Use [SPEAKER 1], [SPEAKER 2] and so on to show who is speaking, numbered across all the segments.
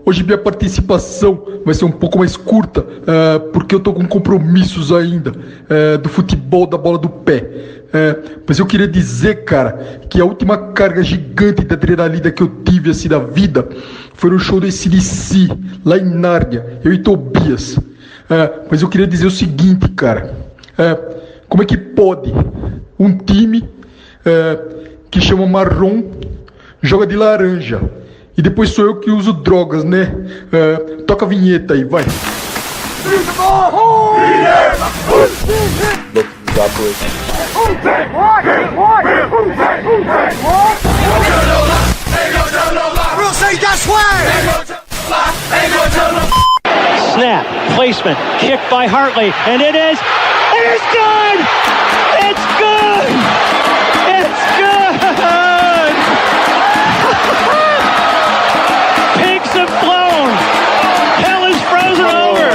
[SPEAKER 1] Hoje minha participação vai ser um pouco mais curta, porque eu tô com compromissos ainda do futebol da bola do pé. Mas eu queria dizer, cara, que a última carga gigante de adrenalina que eu tive assim na vida foi no show do AC/DC, lá em Nárnia, eu e Tobias. Mas eu queria dizer o seguinte, cara, como é que pode um time que chama marrom joga de laranja? E depois sou eu que uso drogas, né? Toca a vinheta aí, vai.
[SPEAKER 2] Snap, placement, kick by Hartley, and it is good! It's good! It's good! Pigs have flown! Hell is frozen over!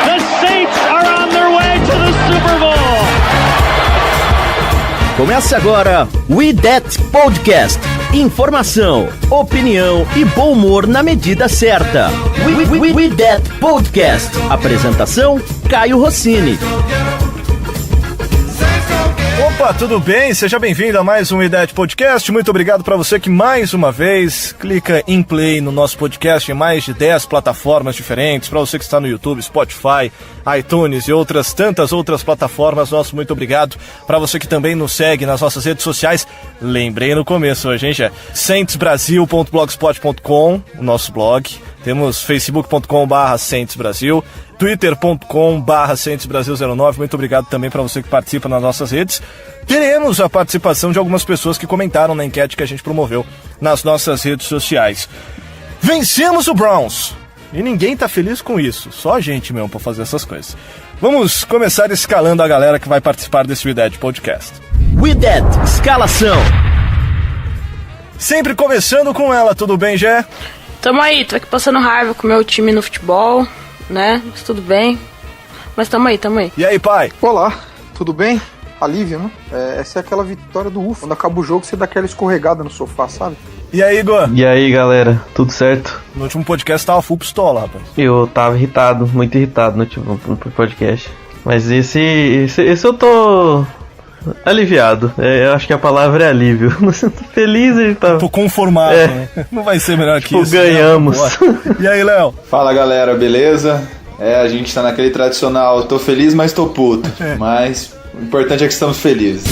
[SPEAKER 2] The Saints are on their way to the Super Bowl!
[SPEAKER 3] Começa agora We That Podcast. Informação, opinião e bom humor na medida certa. We That Podcast. Apresentação, Caio Rossini.
[SPEAKER 4] Opa, tudo bem? Seja bem-vindo a mais um We That Podcast. Muito obrigado para você que mais uma vez clica em play no nosso podcast em mais de 10 plataformas diferentes. Para você que está no YouTube, Spotify, iTunes e tantas outras plataformas, nosso muito obrigado. Para você que também nos segue nas nossas redes sociais, lembrei no começo hoje, hein, já? saintsbrasil.blogspot.com, o nosso blog. Temos facebook.com/saintsbrasil, twitter.com/saintsbrasil09. Muito obrigado também para você que participa nas nossas redes. Teremos a participação de algumas pessoas que comentaram na enquete que a gente promoveu nas nossas redes sociais. Vencemos o Browns! E ninguém tá feliz com isso, só a gente mesmo pra fazer essas coisas. Vamos começar escalando a galera que vai participar desse We That Podcast.
[SPEAKER 3] We That, escalação.
[SPEAKER 4] Sempre começando com ela, tudo bem, Gé?
[SPEAKER 5] Tamo aí, tô aqui passando raiva com o meu time no futebol, né? Mas tudo bem. Mas tamo aí.
[SPEAKER 4] E aí, pai?
[SPEAKER 6] Olá, tudo bem? Alívio, né? Essa é aquela vitória do UFO. Quando acaba o jogo, você dá aquela escorregada no sofá, sabe?
[SPEAKER 4] E aí, Igor?
[SPEAKER 7] E aí, galera, tudo certo?
[SPEAKER 4] No último podcast tava full pistola, rapaz.
[SPEAKER 7] Eu tava irritado, muito irritado no último podcast. Mas esse eu tô aliviado. Eu acho que a palavra é alívio. Feliz e tá.
[SPEAKER 4] Tô conformado, né? Não vai ser melhor que isso.
[SPEAKER 7] Ganhamos.
[SPEAKER 4] E aí, Léo?
[SPEAKER 8] Fala, galera, beleza? A gente tá naquele tradicional, tô feliz, mas tô puto. Mas o importante é que estamos felizes.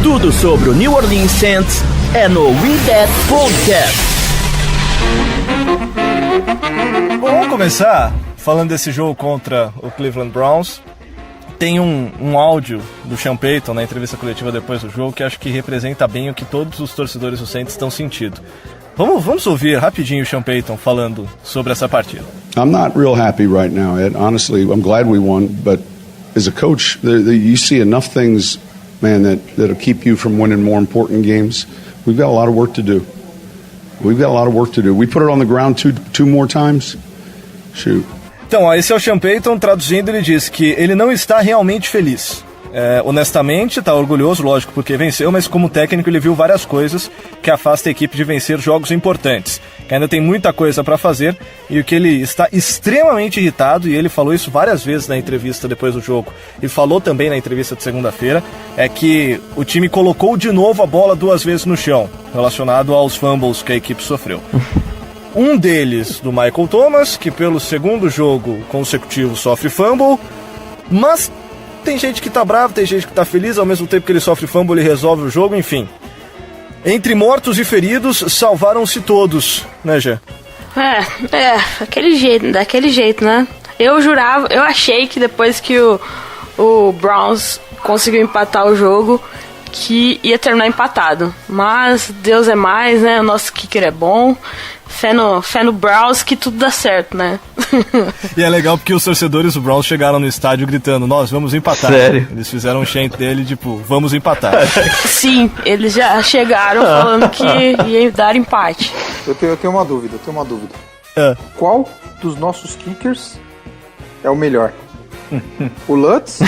[SPEAKER 3] Tudo sobre o New Orleans Saints é no We That Podcast.
[SPEAKER 4] Bom, vamos começar falando desse jogo contra o Cleveland Browns. Tem um áudio do Sean Payton na entrevista coletiva depois do jogo que acho que representa bem o que todos os torcedores do Saints estão sentindo. Vamos ouvir rapidinho o Sean Payton falando sobre essa partida.
[SPEAKER 9] I'm not real happy right now, Ed. Honestly, I'm glad we won, but as a coach, you see enough things, man, that'll keep you from winning more important games. We've got a lot of work to do. We put it on the ground two more times. Shoot.
[SPEAKER 4] Então, esse é o Sean Payton, traduzindo, ele diz que ele não está realmente feliz. Honestamente, está orgulhoso, lógico, porque venceu, mas como técnico ele viu várias coisas que afastam a equipe de vencer jogos importantes, que ainda tem muita coisa para fazer, e o que ele está extremamente irritado, e ele falou isso várias vezes na entrevista depois do jogo, e falou também na entrevista de segunda-feira, é que o time colocou de novo a bola 2 vezes no chão, relacionado aos fumbles que a equipe sofreu. Um deles, do Michael Thomas, que pelo segundo jogo consecutivo sofre fumble, mas tem gente que tá bravo, tem gente que tá feliz, ao mesmo tempo que ele sofre fumble, ele resolve o jogo, enfim. Entre mortos e feridos, salvaram-se todos, né, Gê?
[SPEAKER 5] Daquele jeito, né? Eu achei que depois que o Browns conseguiu empatar o jogo, que ia terminar empatado. Mas Deus é mais, né? O nosso kicker é bom. Fé no Browns que tudo dá certo, né?
[SPEAKER 4] E é legal porque os torcedores do Browns chegaram no estádio gritando, nós vamos empatar.
[SPEAKER 7] Sério?
[SPEAKER 4] Eles fizeram um chant dele, tipo, vamos empatar.
[SPEAKER 5] Sim, eles já chegaram falando que ia dar empate.
[SPEAKER 6] Eu tenho uma dúvida. Qual dos nossos kickers é o melhor? O Lutz?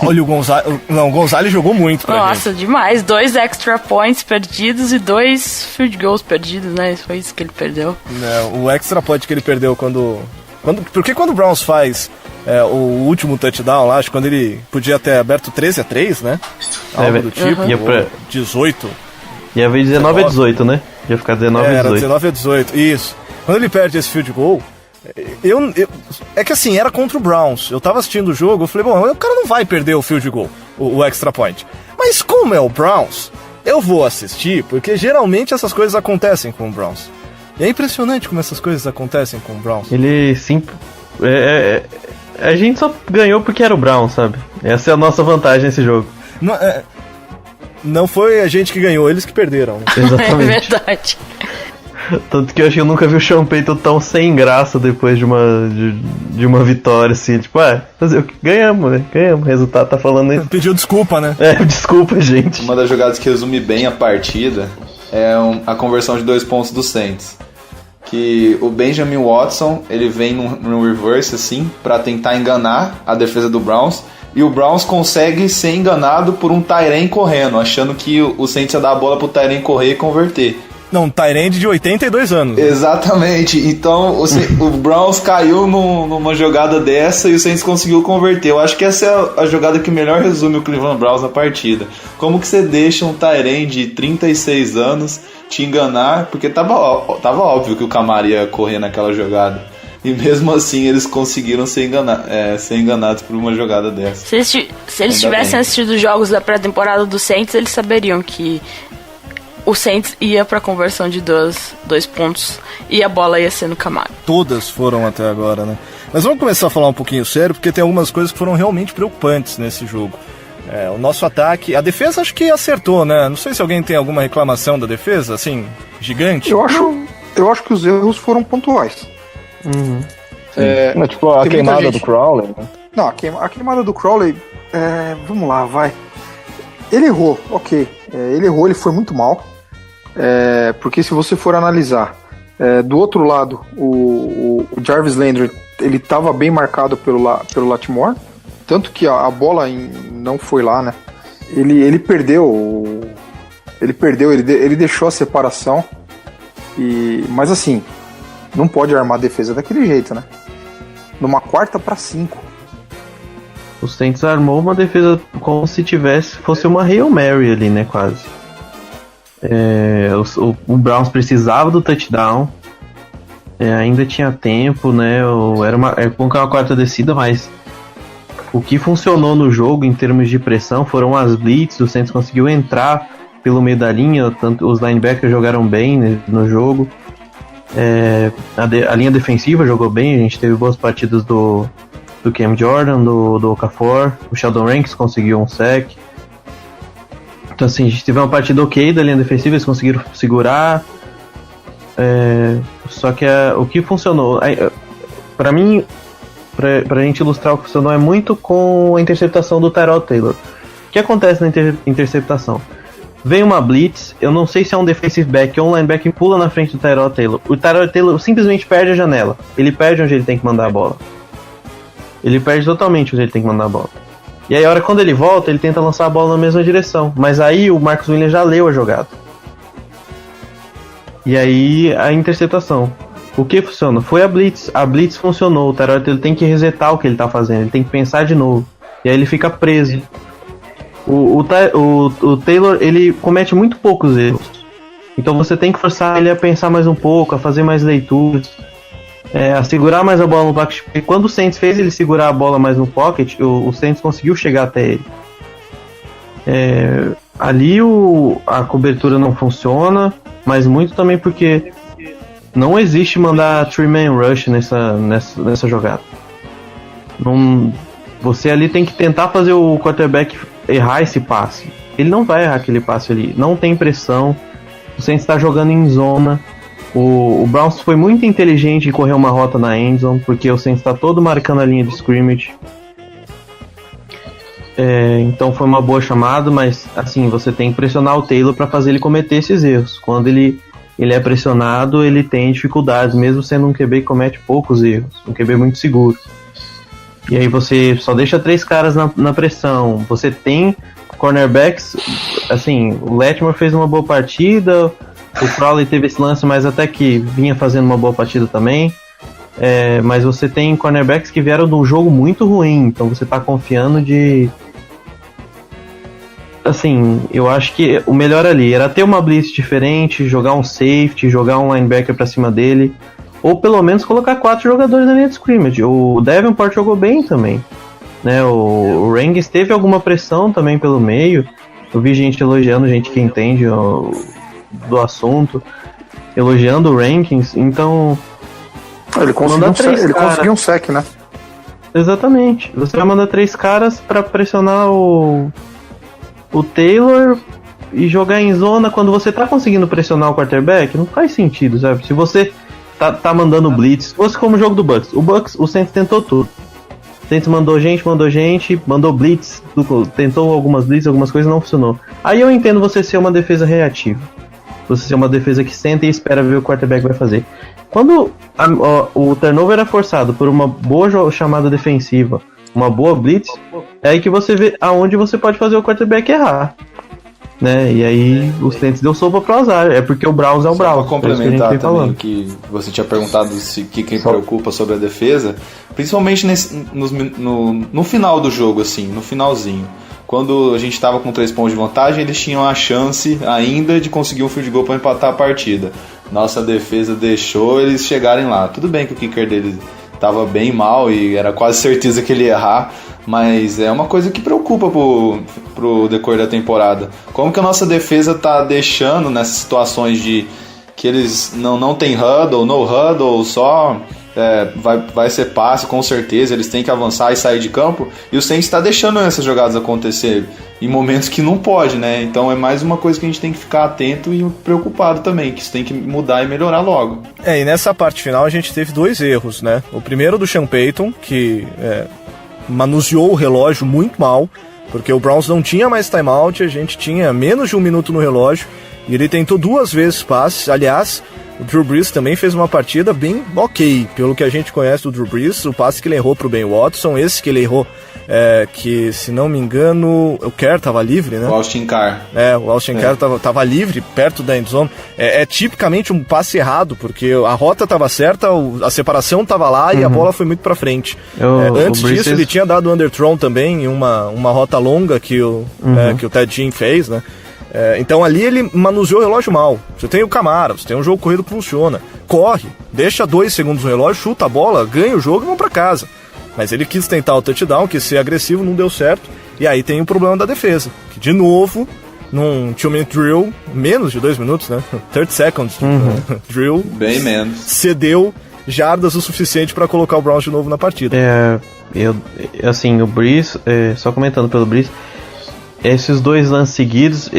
[SPEAKER 4] Olha, o Gonzalez. Não, o Gonzalez jogou muito pra
[SPEAKER 5] Nossa,
[SPEAKER 4] gente.
[SPEAKER 5] demais. 2 extra points perdidos e 2 field goals perdidos, né? Foi isso que ele perdeu.
[SPEAKER 4] O extra point que ele perdeu porque quando o Browns faz o último touchdown lá, acho que quando ele podia ter aberto 13-3, né? Algo do tipo,
[SPEAKER 7] Ia pra
[SPEAKER 4] 18.
[SPEAKER 7] Ia ver 19-18, né? Ia ficar 19-18.
[SPEAKER 4] Era 19-18, isso. Quando ele perde esse field goal, é que assim, era contra o Browns. Eu tava assistindo o jogo, eu falei, bom, o cara não vai perder o field goal, o extra point. Mas como é o Browns, eu vou assistir, porque geralmente essas coisas acontecem com o Browns. E é impressionante como essas coisas acontecem com o Browns.
[SPEAKER 7] Ele sim. A gente só ganhou porque era o Browns, sabe? Essa é a nossa vantagem nesse jogo.
[SPEAKER 4] Não foi a gente que ganhou, eles que perderam. Né?
[SPEAKER 7] Exatamente.
[SPEAKER 5] É verdade.
[SPEAKER 7] Tanto que eu acho que eu nunca vi o Sean Payton tão sem graça depois de uma vitória, assim. Tipo, ganhamos, né? Ganhamos. O resultado tá falando isso.
[SPEAKER 4] Pediu desculpa, né?
[SPEAKER 7] Desculpa, gente.
[SPEAKER 8] Uma das jogadas que resume bem a partida é a conversão de 2 pontos do Saints. Que o Benjamin Watson, ele vem no reverse, assim, pra tentar enganar a defesa do Browns. E o Browns consegue ser enganado por um tight end correndo, achando que o Saints ia dar a bola pro tight end correr e converter.
[SPEAKER 4] Não, um tight end de 82 anos.
[SPEAKER 8] Exatamente. Então o Browns caiu numa jogada dessa e o Saints conseguiu converter. Eu acho que essa é a jogada que melhor resume o Cleveland Browns na partida. Como que você deixa um tight end de 36 anos te enganar? Porque tava óbvio que o Kamara ia correr naquela jogada. E mesmo assim eles conseguiram ser enganados por uma jogada dessa.
[SPEAKER 5] Se eles tivessem assistido os jogos da pré-temporada do Saints, eles saberiam que o Saints ia pra conversão de 2 pontos e a bola ia ser no Kamara.
[SPEAKER 4] Todas foram até agora, né? Mas vamos começar a falar um pouquinho sério, porque tem algumas coisas que foram realmente preocupantes nesse jogo. O nosso ataque, a defesa acho que acertou, né? Não sei se alguém tem alguma reclamação da defesa, assim, gigante.
[SPEAKER 6] Eu acho que os erros foram pontuais.
[SPEAKER 7] Uhum.
[SPEAKER 4] Tipo a queimada do Crowley, né?
[SPEAKER 6] Não, a queimada do Crowley, vamos lá, vai. Ele errou, ok. Ele foi muito mal. Porque se você for analisar, do outro lado, o Jarvis Landry, ele estava bem marcado pelo Latimore, tanto que a bola não foi lá, né? Ele perdeu, ele deixou a separação, mas assim, não pode armar a defesa daquele jeito, né? Numa 4ª para 5.
[SPEAKER 7] O Saints armou uma defesa como se fosse uma Hail Mary ali, né, quase. O Browns precisava do touchdown, ainda tinha tempo, né? Era uma 4ª descida, mas o que funcionou no jogo em termos de pressão foram as blitz. O Saints conseguiu entrar pelo meio da linha, tanto os linebackers jogaram bem no jogo. A linha defensiva jogou bem, a gente teve boas partidas do Cam Jordan, do Okafor, o Sheldon Ranks conseguiu um sack. Então assim, a gente teve uma partida ok da linha defensiva, eles conseguiram segurar. Só que o que funcionou, pra mim, pra gente ilustrar o que funcionou, é muito com a interceptação do Tyrod Taylor. O que acontece na interceptação? Vem uma blitz, eu não sei se é um defensive back ou um linebacker que pula na frente do Tyrod Taylor. O Tyrod Taylor simplesmente perde a janela. Ele perde onde ele tem que mandar a bola. Ele perde totalmente onde ele tem que mandar a bola. E aí, a hora quando ele volta, ele tenta lançar a bola na mesma direção. Mas aí o Marcus Williams já leu a jogada. E aí, a interceptação. O que funcionou? Foi a blitz. A blitz funcionou. O Tyrod Taylor tem que resetar o que ele tá fazendo. Ele tem que pensar de novo. E aí ele fica preso. O Taylor, ele comete muito poucos erros. Então você tem que forçar ele a pensar mais um pouco, a fazer mais leituras, a segurar mais a bola no pocket. Porque quando o Saints fez ele segurar a bola mais no pocket, o Saints conseguiu chegar até ele. Ali a cobertura não funciona, mas muito também porque não existe mandar 3-man rush nessa jogada. Você ali tem que tentar fazer o quarterback errar esse passe. Ele não vai errar aquele passe ali. Não tem pressão. O Saints está jogando em zona. O Browns foi muito inteligente em correr uma rota na endzone, porque o Saints está todo marcando a linha de scrimmage. Então foi uma boa chamada, mas assim, você tem que pressionar o Taylor para fazer ele cometer esses erros. Quando ele é pressionado, ele tem dificuldades, mesmo sendo um QB que comete poucos erros. Um QB muito seguro. E aí você só deixa 3 caras na pressão. Você tem cornerbacks, assim, o Letmore fez uma boa partida, o Crowley teve esse lance, mas até que vinha fazendo uma boa partida também. Mas você tem cornerbacks que vieram de um jogo muito ruim, então você tá confiando de... Assim, eu acho que o melhor ali era ter uma blitz diferente, jogar um safety, jogar um linebacker pra cima dele, ou pelo menos colocar 4 jogadores na linha de scrimmage. O Davenport jogou bem também, né? O Rankins teve alguma pressão também pelo meio. Eu vi gente elogiando, gente que entende do assunto, elogiando o Rankins. Então
[SPEAKER 6] ele conseguiu um sec, né?
[SPEAKER 7] Exatamente. Você vai mandar 3 caras pra pressionar o Taylor e jogar em zona quando você tá conseguindo pressionar o quarterback. Não faz sentido, sabe? Se você tá mandando blitz, se fosse como o jogo do Bucks, o Saints tentou tudo. O Saints mandou gente, mandou blitz, tentou algumas blitz, algumas coisas, não funcionou. Aí eu entendo você ser uma defesa reativa, você ser uma defesa que senta e espera ver o quarterback vai fazer. Quando o turnover é forçado por uma boa chamada defensiva, uma boa blitz, é aí que você vê aonde você pode fazer o quarterback errar, né? E aí o Saints deu sopa pro azar, é porque o Browns é o Browns.
[SPEAKER 8] Só pra complementar também, que você tinha perguntado que quem preocupa sobre a defesa, principalmente no final do jogo, assim, no finalzinho. Quando a gente tava com 3 pontos de vantagem, eles tinham a chance ainda de conseguir um field goal para empatar a partida. Nossa defesa deixou eles chegarem lá. Tudo bem que o kicker deles tava bem mal e era quase certeza que ele ia errar, mas é uma coisa que preocupa pro decorrer da temporada. Como que a nossa defesa tá deixando nessas situações de que eles não tem huddle, no huddle, só vai ser passe, com certeza, eles têm que avançar e sair de campo, e o Saints está deixando essas jogadas acontecer em momentos que não pode, né? Então é mais uma coisa que a gente tem que ficar atento e preocupado também, que isso tem que mudar e melhorar logo.
[SPEAKER 4] E nessa parte final a gente teve 2 erros, né? O primeiro do Sean Payton, que manuseou o relógio muito mal, porque o Browns não tinha mais timeout, a gente tinha menos de 1 minuto no relógio, e ele tentou 2 vezes passes. Aliás, o Drew Brees também fez uma partida bem ok, pelo que a gente conhece do Drew Brees. O passe que ele errou pro Ben Watson, esse que ele errou, que se não me engano, o Kerr tava livre, né?
[SPEAKER 8] O Austin Carr.
[SPEAKER 4] O Austin Carr tava livre, perto da endzone. É tipicamente um passe errado, porque a rota tava certa, a separação tava lá e a bola foi muito pra frente. Antes disso, ele tinha dado underthrow também, em uma rota longa que o Ted Ginn fez, né? Então ali ele manuseou o relógio mal. Você tem o Camara, você tem um jogo corrido que funciona. Corre, deixa 2 segundos no relógio, chuta a bola, ganha o jogo e vão pra casa. Mas ele quis tentar o touchdown, quis ser agressivo, não deu certo. E aí tem o problema da defesa, que de novo, num 2-minute drill, menos de 2 minutos, né? 30 seconds drill,
[SPEAKER 8] bem menos,
[SPEAKER 4] cedeu jardas o suficiente para colocar o Browns de novo na partida.
[SPEAKER 7] Assim, o Brees, só comentando pelo Brees, esses 2 lances seguidos,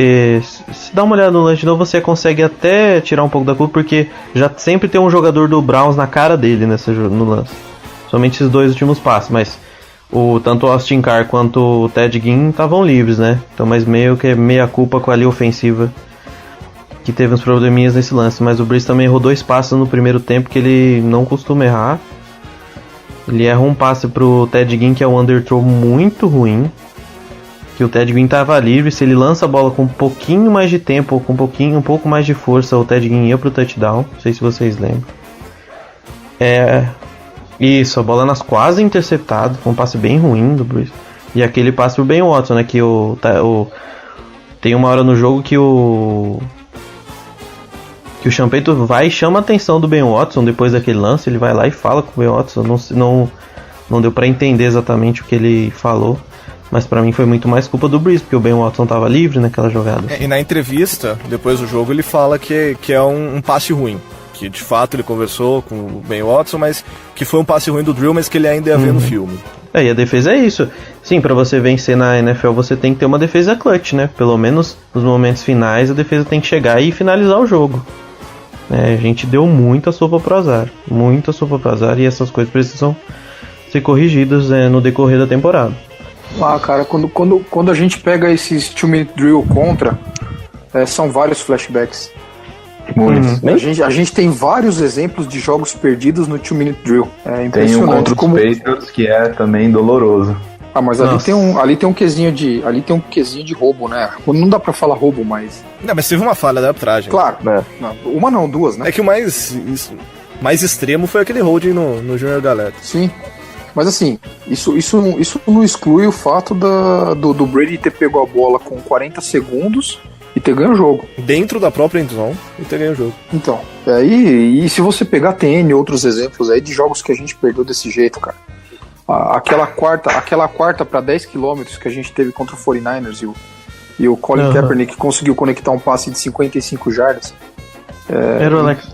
[SPEAKER 7] se dá uma olhada no lance de novo, você consegue até tirar um pouco da culpa, porque já sempre tem um jogador do Browns na cara dele no lance. Somente esses 2 últimos passes, mas tanto o Austin Carr quanto o Ted Ginn estavam livres, né? Então, mas meio que meia culpa com a linha ofensiva, que teve uns probleminhas nesse lance. Mas o Brees também errou 2 passes no primeiro tempo, que ele não costuma errar. Ele erra um passe pro Ted Ginn, que é um underthrow muito ruim, que o Ted Ginn tava livre. Se ele lança a bola com um pouquinho mais de tempo, ou com um pouco mais de força, o Ted Ginn ia pro touchdown. Não sei se vocês lembram. Isso, a bola quase interceptada, foi um passe bem ruim do Brees. E aquele passe pro Ben Watson, né, que tem uma hora no jogo que o Sean Payton vai e chama a atenção do Ben Watson depois daquele lance. Ele vai lá e fala com o Ben Watson. Não deu pra entender exatamente o que ele falou, mas pra mim foi muito mais culpa do Brees, porque o Ben Watson tava livre naquela jogada.
[SPEAKER 4] E na entrevista, depois do jogo, ele fala que é um passe ruim, que de fato ele conversou com o Ben Watson, mas que foi um passe ruim do drill, mas que ele ainda ia ver no filme.
[SPEAKER 7] E a defesa é isso. Sim, pra você vencer na NFL, você tem que ter uma defesa clutch, né? Pelo menos nos momentos finais, a defesa tem que chegar e finalizar o jogo. A gente deu muita sopa pro azar, e essas coisas precisam ser corrigidas no decorrer da temporada.
[SPEAKER 6] Cara, quando a gente pega esses 2-minute drill contra, são vários flashbacks. A gente tem vários exemplos de jogos perdidos no 2-minute drill. É impressionante.
[SPEAKER 10] Tem um contra os Patriots que é também doloroso.
[SPEAKER 6] Ah, mas ali tem um quesinho de roubo, né? Não dá pra falar roubo, mas...
[SPEAKER 4] Não, mas teve uma falha da arbitragem.
[SPEAKER 6] Claro. Não, uma não, duas, né?
[SPEAKER 4] É que o mais extremo foi aquele holding no Junior Galette.
[SPEAKER 6] Sim. Mas assim, isso não exclui o fato do Brady ter pego a bola com 40 segundos e ter ganho o jogo.
[SPEAKER 4] Dentro da própria endzone e ter ganho o jogo.
[SPEAKER 6] Então, e se você pegar, tem N outros exemplos aí de jogos que a gente perdeu desse jeito, cara. Aquela quarta para 10 km que a gente teve contra o 49ers e o Colin Kaepernick conseguiu conectar um passe de 55 jardas.
[SPEAKER 7] Era o Alex,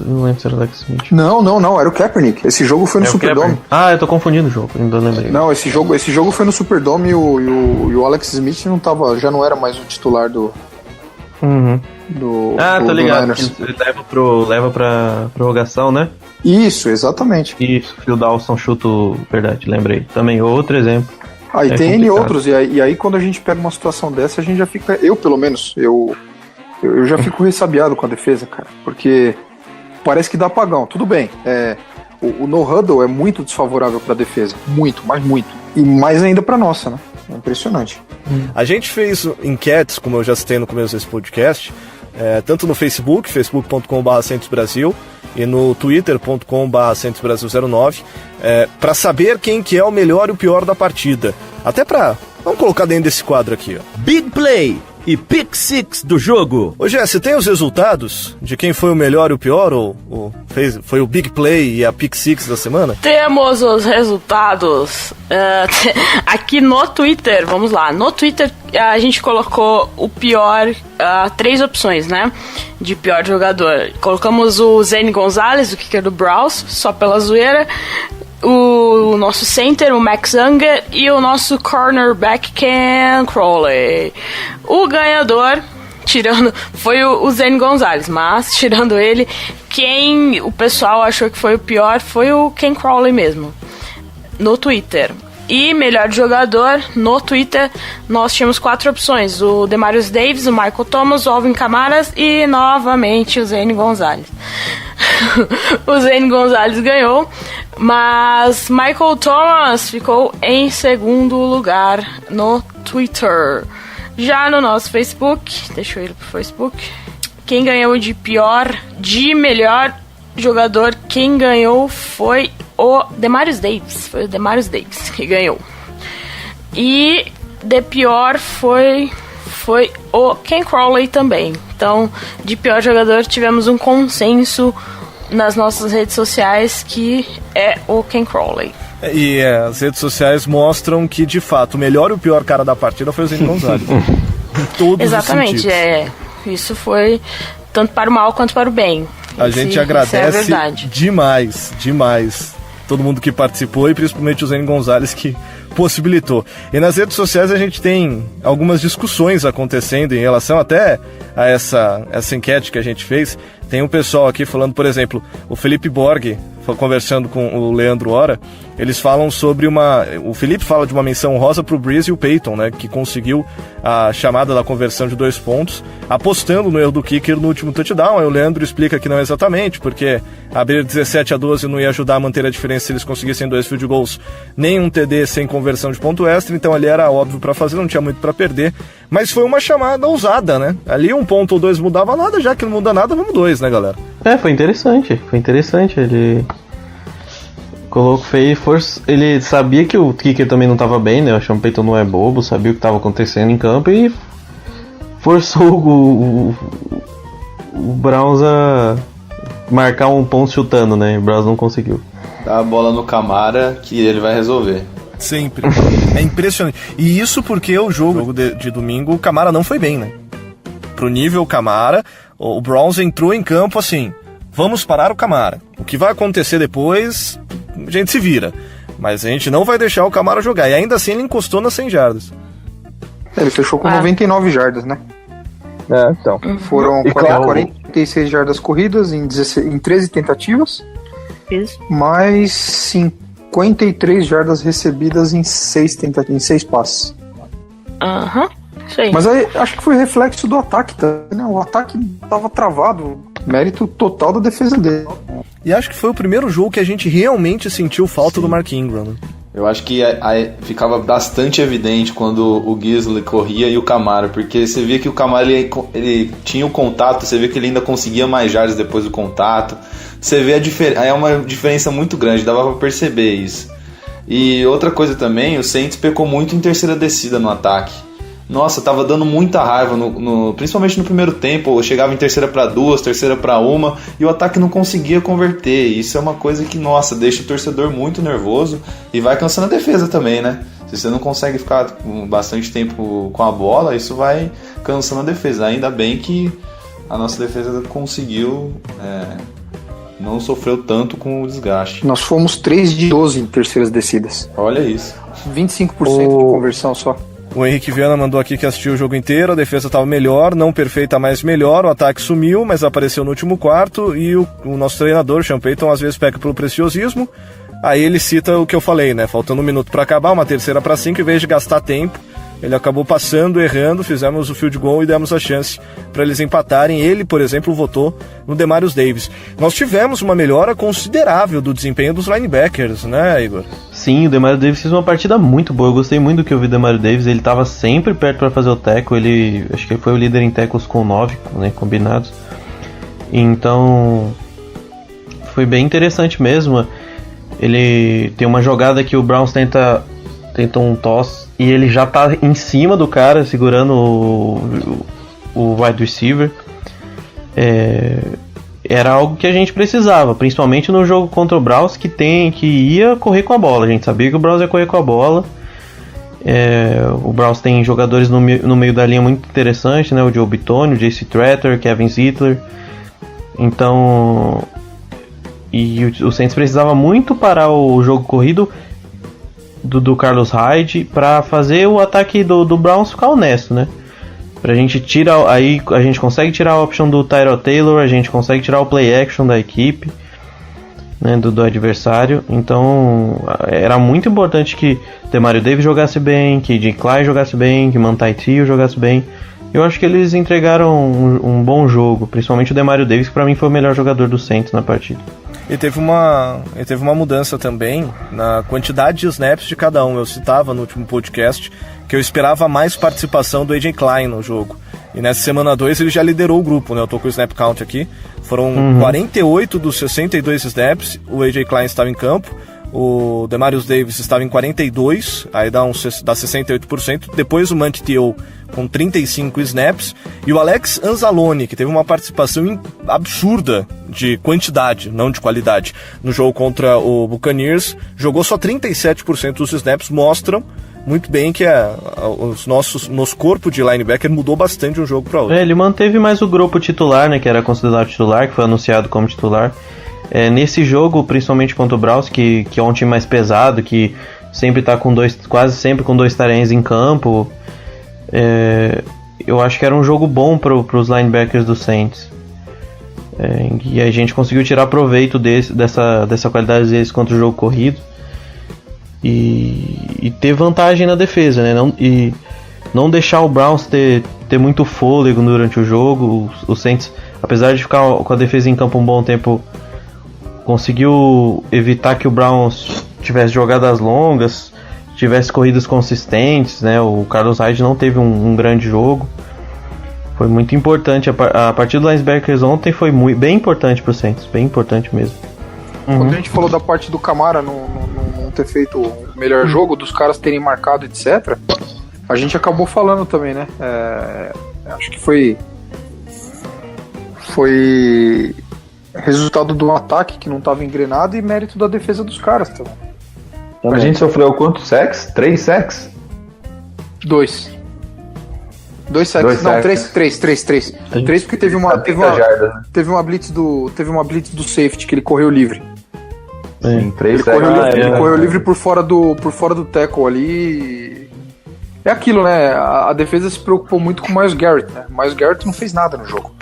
[SPEAKER 7] não lembro se era o Alex Smith.
[SPEAKER 6] Não, era o Kaepernick. Esse jogo foi no Superdome.
[SPEAKER 7] Eu tô confundindo o jogo, ainda lembrei.
[SPEAKER 6] Não, esse jogo foi no Superdome e o Alex Smith já não era mais o titular do
[SPEAKER 7] tô ligado. Ele leva pra prorrogação, né?
[SPEAKER 6] Isso, exatamente.
[SPEAKER 7] Isso, Phil Dawson chuta, verdade, lembrei. Também outro exemplo.
[SPEAKER 6] Aí tem N outros, e aí quando a gente pega uma situação dessa, a gente já fica, pelo menos, eu já fico ressabiado com a defesa, cara, porque parece que dá apagão. Tudo bem, o no-huddle é muito desfavorável pra defesa, muito, mas muito, e mais ainda pra nossa, né? É impressionante.
[SPEAKER 4] A gente fez enquetes, como eu já citei no começo desse podcast, tanto no facebook.com/CentosBrasil e no twitter.com/CentosBrasil09, para saber quem que é o melhor e o pior da partida. Até vamos colocar dentro desse quadro aqui, ó.
[SPEAKER 3] Big Play e Pick Six do jogo.
[SPEAKER 4] Ô Jesse, tem os resultados de quem foi o melhor e o pior? Ou foi o Big Play e a Pick Six da semana?
[SPEAKER 5] Temos os resultados aqui no Twitter. Vamos lá. No Twitter a gente colocou o pior, 3 opções, né? De pior jogador. Colocamos o Zane Gonzalez, o kicker do Browns, só pela zoeira. O nosso center, o Max Unger, e o nosso cornerback, Ken Crawley. O ganhador, foi o Zane Gonzalez, mas tirando ele, quem o pessoal achou que foi o pior foi o Ken Crawley mesmo, no Twitter. E melhor jogador, no Twitter, nós tínhamos 4 opções: o Demarius Davis, o Michael Thomas, o Alvin Kamara e novamente o Zane Gonzalez. O Zane Gonzalez ganhou, mas Michael Thomas ficou em segundo lugar no Twitter. Já no nosso Facebook, deixa eu ir pro Facebook, quem ganhou de melhor jogador, quem ganhou foi o Demarius Davis. Foi o Demarius Davis que ganhou. E de pior foi o Ken Crawley também. Então, de pior jogador, tivemos um consenso nas nossas redes sociais que é o Ken Crawley.
[SPEAKER 4] E as redes sociais mostram que, de fato, o melhor e o pior cara da partida foi o Zane Gonzalez. Todos
[SPEAKER 5] exatamente,
[SPEAKER 4] os sentidos.
[SPEAKER 5] Isso foi tanto para o mal quanto para o bem.
[SPEAKER 4] A gente agradece demais todo mundo que participou e principalmente o Zane Gonzalez que possibilitou. E nas redes sociais a gente tem algumas discussões acontecendo em relação até a essa enquete que a gente fez. Tem um pessoal aqui falando, por exemplo, o Felipe Borg, conversando com o Leandro Ora, eles falam sobre o Felipe fala de uma menção honrosa pro Breeze e o Peyton, né, que conseguiu a chamada da conversão de 2 pontos, apostando no erro do kicker no último touchdown. Aí o Leandro explica que não é exatamente, porque abrir 17-12 não ia ajudar a manter a diferença se eles conseguissem 2 field goals, nem um TD sem conversão de ponto extra, então ali era óbvio pra fazer, não tinha muito pra perder, mas foi uma chamada ousada, né? Ali 1 ponto ou 2 mudava nada, já que não muda nada, vamos 2, né, galera?
[SPEAKER 7] Foi interessante, ele ele sabia que o kicker também não tava bem, né? O Sean Payton não é bobo, sabia o que tava acontecendo em campo e forçou o Browns a marcar um ponto chutando, né? O Browns não conseguiu.
[SPEAKER 8] Dá a bola no Kamara que ele vai resolver.
[SPEAKER 4] Sempre. É impressionante. E isso porque o jogo de domingo, o Kamara não foi bem, né? Pro nível Kamara, o Browns entrou em campo assim, vamos parar o Kamara. O que vai acontecer depois, a gente se vira. Mas a gente não vai deixar o Kamara jogar. E ainda assim ele encostou nas 100 jardas.
[SPEAKER 6] Ele fechou com 99 jardas, né?
[SPEAKER 10] Então.
[SPEAKER 6] Foram 46 jardas corridas em 13 tentativas.
[SPEAKER 5] Isso.
[SPEAKER 6] Mais 53 jardas recebidas em 6 passes.
[SPEAKER 5] Isso aí.
[SPEAKER 6] Mas aí, acho que foi reflexo do ataque também, né? O ataque tava travado. Mérito total da defesa dele.
[SPEAKER 4] E acho que foi o primeiro jogo que a gente realmente sentiu falta do Mark Ingram, né?
[SPEAKER 8] Eu acho que ficava bastante evidente quando o Gisley corria e o Camara, porque você via que o Camara ele tinha o contato, você vê que ele ainda conseguia mais jardas depois do contato. Você vê é uma diferença muito grande, dava pra perceber isso. E outra coisa também, o Saints pecou muito em terceira descida no ataque. Nossa, tava dando muita raiva, principalmente no primeiro tempo. Eu chegava em terceira para 2, terceira para 1 e o ataque não conseguia converter. Isso é uma coisa que, nossa, deixa o torcedor muito nervoso e vai cansando a defesa também, né? Se você não consegue ficar bastante tempo com a bola, isso vai cansando a defesa. Ainda bem que a nossa defesa conseguiu, não sofreu tanto com o desgaste.
[SPEAKER 6] Nós fomos 3 de 12 em terceiras descidas.
[SPEAKER 8] Olha isso.
[SPEAKER 6] 25% de conversão só.
[SPEAKER 4] O Henrique Viana mandou aqui que assistiu o jogo inteiro, a defesa estava melhor, não perfeita, mas melhor, o ataque sumiu, mas apareceu no último quarto, e o nosso treinador, Sean Payton, às vezes peca pelo preciosismo. Aí ele cita o que eu falei, né? Faltando 1 minuto para acabar, uma terceira para 5, em vez de gastar tempo, ele acabou passando, errando, fizemos o field goal e demos a chance para eles empatarem. Ele, por exemplo, votou no Demarius Davis. Nós tivemos uma melhora considerável do desempenho dos linebackers, né, Igor?
[SPEAKER 7] Sim, o Demarius Davis fez uma partida muito boa. Eu gostei muito do que eu vi do Demarius Davis. Ele estava sempre perto para fazer o tackle. Acho que ele foi o líder em tackles com 9, né, combinados. Então, foi bem interessante mesmo. Ele tem uma jogada que o Browns tenta um toss e ele já tá em cima do cara, segurando o wide receiver. Era algo que a gente precisava, principalmente no jogo contra o Browns, que ia correr com a bola. A gente sabia que o Browns ia correr com a bola. O Browns tem jogadores no meio da linha muito interessantes, né? O Joe Bitonio, o J.C. Tretter, Kevin Ziegler. Então, e o Saints precisava muito parar o jogo corrido do Carlos Hyde para fazer o ataque do Browns ficar honesto, né? Pra gente tirar, aí a gente consegue tirar a option do Tyrod Taylor, a gente consegue tirar o play action da equipe, né, do adversário. Então era muito importante que Demario Davis jogasse bem, que Jay Clyde jogasse bem, que Manti Te'o jogasse bem. Eu acho que eles entregaram um bom jogo, principalmente o Demario Davis, que pra mim foi o melhor jogador do Saints na partida.
[SPEAKER 4] E teve uma mudança também na quantidade de snaps de cada um. Eu citava no último podcast que eu esperava mais participação do AJ Klein no jogo. E nessa semana 2 ele já liderou o grupo, né? Eu tô com o snap count aqui. Foram 48 dos 62 snaps, o AJ Klein estava em campo. O Demarius Davis estava em 42, aí dá 68%. Depois o Manti Te'o com 35 snaps. E o Alex Anzalone, que teve uma participação absurda de quantidade, não de qualidade, no jogo contra o Buccaneers, jogou só 37% dos snaps. Mostram muito bem que nosso corpo de linebacker mudou bastante de um jogo para outro.
[SPEAKER 7] Ele manteve mais o grupo titular, né, que era considerado titular, que foi anunciado como titular. Nesse jogo, principalmente contra o Browns, que é um time mais pesado, que sempre tá quase sempre com 2 tight ends em campo, eu acho que era um jogo bom para os linebackers do Saints. E a gente conseguiu tirar proveito dessa qualidade deles contra o jogo corrido e ter vantagem na defesa, né? Não deixar o Browns ter muito fôlego durante o jogo. O Saints, apesar de ficar com a defesa em campo um bom tempo, conseguiu evitar que o Browns tivesse jogadas longas, tivesse corridas consistentes, né? O Carlos Hyde não teve um grande jogo. Foi muito importante. A partida do linebackers ontem foi bem importante pro Saints, bem importante mesmo.
[SPEAKER 6] Quando a gente falou da parte do Camara não ter feito o melhor jogo, dos caras terem marcado, etc., a gente acabou falando também, né? Acho que foi resultado do ataque que não estava engrenado e mérito da defesa dos caras também.
[SPEAKER 10] A gente sofreu quantos sacks? 3 sacks?
[SPEAKER 6] 2 sacks. Não, 3. 3 porque teve uma blitz do safety que ele correu livre.
[SPEAKER 10] Sim, 3
[SPEAKER 6] sacks. Ele correu livre por fora do tackle ali. É aquilo, né? A defesa se preocupou muito com o Myles Garrett, né? O Myles Garrett não fez nada no jogo.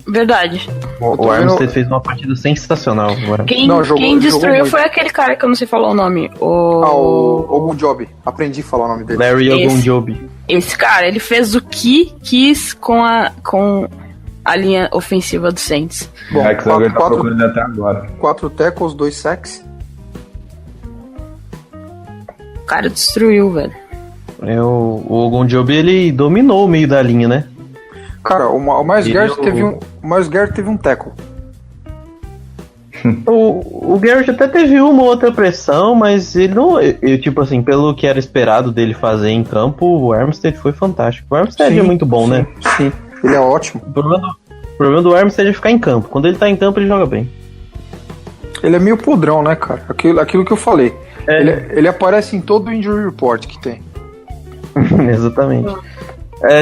[SPEAKER 5] Verdade.
[SPEAKER 7] O Armstead fez uma partida sensacional agora.
[SPEAKER 5] Quem destruiu foi aquele cara que eu não sei falar o nome.
[SPEAKER 6] O Ogunjobi. Aprendi a falar o nome dele.
[SPEAKER 7] Larry Ogunjobi.
[SPEAKER 5] Esse cara, ele fez o que quis com a linha ofensiva do Saints.
[SPEAKER 10] Bom, tá procurando até agora.
[SPEAKER 6] 4 tackles, 2 sacks.
[SPEAKER 5] O cara destruiu, velho.
[SPEAKER 7] O Ogunjobi, ele dominou o meio da linha, né?
[SPEAKER 6] Cara, o Myles Garrett teve um tackle.
[SPEAKER 7] O Garrett até teve uma ou outra pressão, mas ele não... tipo assim, pelo que era esperado dele fazer em campo, o Armstead foi fantástico. O Armstead é muito bom, né?
[SPEAKER 6] Sim, ele é ótimo.
[SPEAKER 7] O problema do Armstead é ficar em campo. Quando ele tá em campo, ele joga bem.
[SPEAKER 6] Ele é meio podrão, né, cara? Aquilo que eu falei. Ele aparece em todo o injury report que tem.
[SPEAKER 7] Exatamente.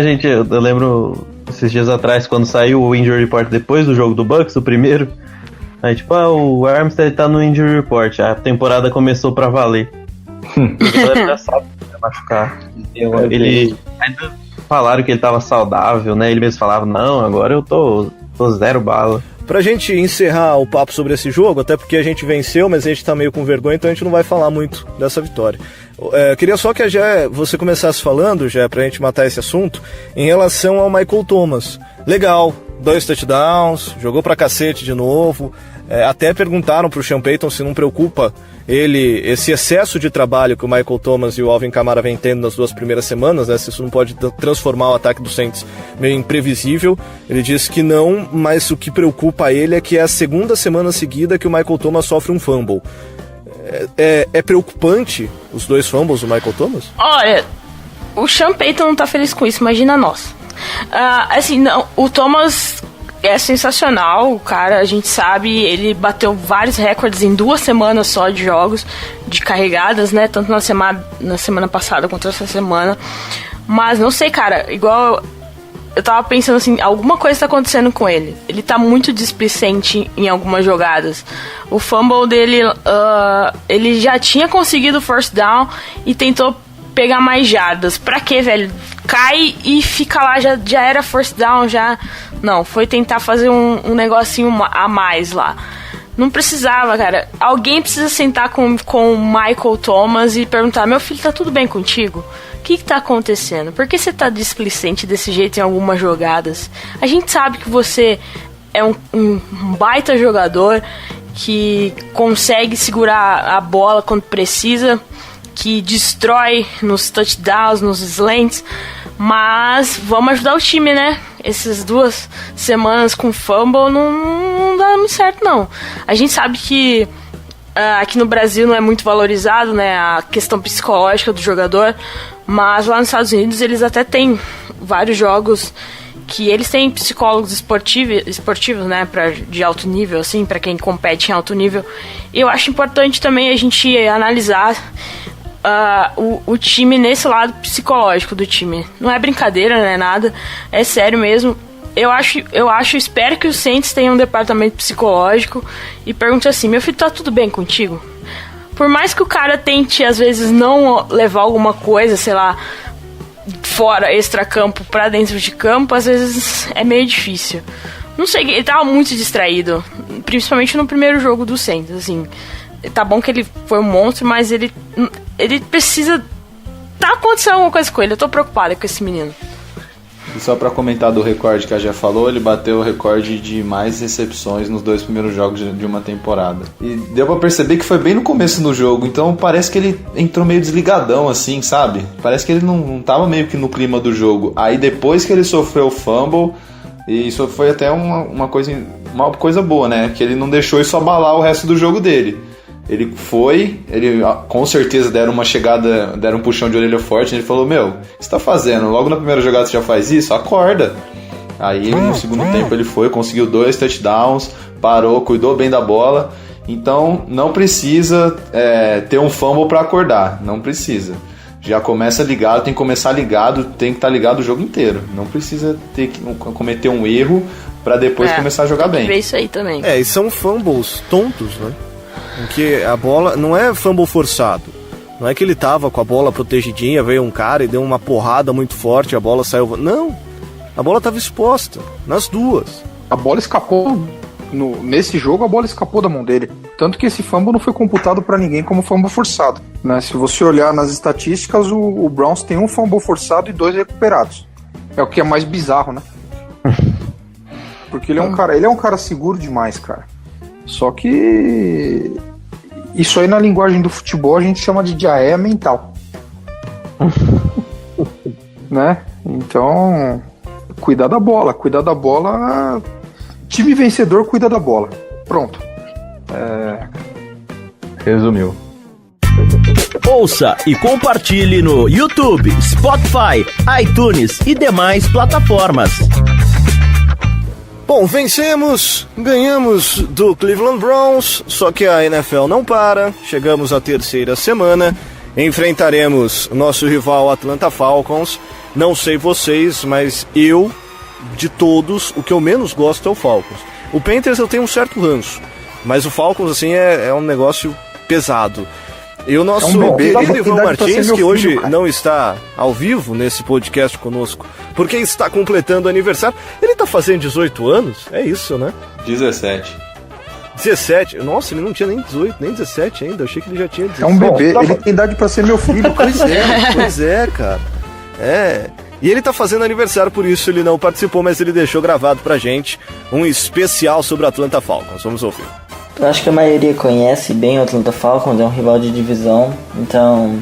[SPEAKER 7] Gente, eu lembro esses dias atrás, quando saiu o injury report depois do jogo do Bucks, o primeiro. Aí, tipo, o Armstead tá no injury report. A temporada começou pra valer. Ele já sabe que vai machucar. Ele... Ainda falaram que ele tava saudável, né? Ele mesmo falava, não, agora eu tô 0 bala.
[SPEAKER 4] Pra gente encerrar o papo sobre esse jogo, até porque a gente venceu, mas a gente tá meio com vergonha, então a gente não vai falar muito dessa vitória. Queria só que você começasse falando, pra gente matar esse assunto, em relação ao Michael Thomas. Legal, 2 touchdowns, jogou pra cacete de novo. Até perguntaram pro Sean Payton se não preocupa esse excesso de trabalho que o Michael Thomas e o Alvin Kamara vem tendo nas 2 primeiras semanas, né? Se isso não pode transformar o ataque do Saints meio imprevisível. Ele disse que não, mas o que preocupa ele é que é a 2ª semana seguida que o Michael Thomas sofre um fumble. É preocupante os 2 fumbles do Michael Thomas?
[SPEAKER 5] Olha, o Sean Payton não tá feliz com isso, imagina nós. Não, o Thomas é sensacional, o cara, a gente sabe, ele bateu vários recordes em 2 semanas só de jogos, de carregadas, né, tanto na semana passada quanto essa semana, mas não sei, cara, igual eu tava pensando assim, alguma coisa tá acontecendo com ele, ele tá muito displicente em algumas jogadas. O fumble dele, ele já tinha conseguido o first down e tentou pegar mais jardas. Pra quê, velho? Cai e fica lá, já era first down, já... Não, foi tentar fazer um negocinho a mais lá. Não precisava, cara. Alguém precisa sentar com o Michael Thomas e perguntar, meu filho, tá tudo bem contigo? O que tá acontecendo? Por que você tá displicente desse jeito em algumas jogadas? A gente sabe que você é um baita jogador que consegue segurar a bola quando precisa, que destrói nos touchdowns, nos slants, mas vamos ajudar o time, né? Essas 2 semanas com fumble não dá muito certo, não. A gente sabe que aqui no Brasil não é muito valorizado, né, a questão psicológica do jogador, mas lá nos Estados Unidos eles até têm vários jogos que eles têm psicólogos esportivos, né, de alto nível, assim, para quem compete em alto nível. E eu acho importante também a gente analisar o time nesse lado psicológico do time. Não é brincadeira, não é nada, é sério mesmo. Espero que os Saints tenham um departamento psicológico e pergunte assim, meu filho, tá tudo bem contigo? Por mais que o cara tente, às vezes, não levar alguma coisa, sei lá, fora, extra-campo, pra dentro de campo, às vezes é meio difícil. Não sei, ele tava muito distraído, principalmente no primeiro jogo do Saints, assim. Tá bom que ele foi um monstro, mas ele precisa... Tá acontecendo alguma coisa com ele, eu tô preocupada com esse menino.
[SPEAKER 8] E só pra comentar do recorde que a já falou, ele bateu o recorde de mais recepções nos 2 primeiros jogos de uma temporada. E deu pra perceber que foi bem no começo do jogo, então parece que ele entrou meio desligadão, assim, sabe? Parece que ele não tava meio que no clima do jogo. Aí depois que ele sofreu o fumble, e isso foi até uma coisa boa, né? Que ele não deixou isso abalar o resto do jogo dele. Ele com certeza deram um puxão de orelha forte, e ele falou, meu, o que você tá fazendo? Logo na primeira jogada você já faz isso? Acorda! Aí no segundo tempo ele conseguiu 2 touchdowns, parou, cuidou bem da bola, então não precisa ter um fumble pra acordar, não precisa. Já começa ligado, tem que começar ligado, tem que estar ligado o jogo inteiro, não precisa ter que cometer um erro pra depois começar a jogar bem.
[SPEAKER 5] Ver isso aí também.
[SPEAKER 4] E são fumbles tontos, né? Em que a bola não é fumble forçado. Não é que ele tava com a bola protegidinha, veio um cara e deu uma porrada muito forte, a bola saiu... Não, a bola tava exposta, nas 2.
[SPEAKER 6] A bola escapou. Nesse jogo a bola escapou da mão dele. Tanto que esse fumble não foi computado pra ninguém como fumble forçado, né? Se você olhar nas estatísticas, o Browns tem um fumble forçado e 2 recuperados. É o que é mais bizarro, né? Porque ele é um cara seguro demais, cara. Só que isso aí na linguagem do futebol a gente chama de diarreia mental. Né? Então, cuidar da bola. Time vencedor cuida da bola. Pronto.
[SPEAKER 10] Resumiu.
[SPEAKER 3] Ouça e compartilhe no YouTube, Spotify, iTunes e demais plataformas.
[SPEAKER 4] Bom, ganhamos do Cleveland Browns, só que a NFL não para, chegamos à terceira semana, enfrentaremos nosso rival Atlanta Falcons. Não sei vocês, mas de todos, o que eu menos gosto é o Falcons. O Panthers eu tenho um certo ranço, mas o Falcons, assim, é um negócio pesado. E o nosso querido Ivan Martins, que hoje não está ao vivo nesse podcast conosco, porque está completando aniversário. Ele está fazendo 18 anos? É isso, né?
[SPEAKER 8] 17.
[SPEAKER 4] 17? Nossa, ele não tinha nem 18, nem 17 ainda. Eu achei que ele já tinha 17.
[SPEAKER 6] É um bebê, ele tem idade pra ser meu filho.
[SPEAKER 4] Pois é, cara. E ele tá fazendo aniversário, por isso ele não participou, mas ele deixou gravado pra gente um especial sobre o Atlanta Falcons. Vamos ouvir.
[SPEAKER 11] Eu acho que a maioria conhece bem o Atlanta Falcons, é um rival de divisão, então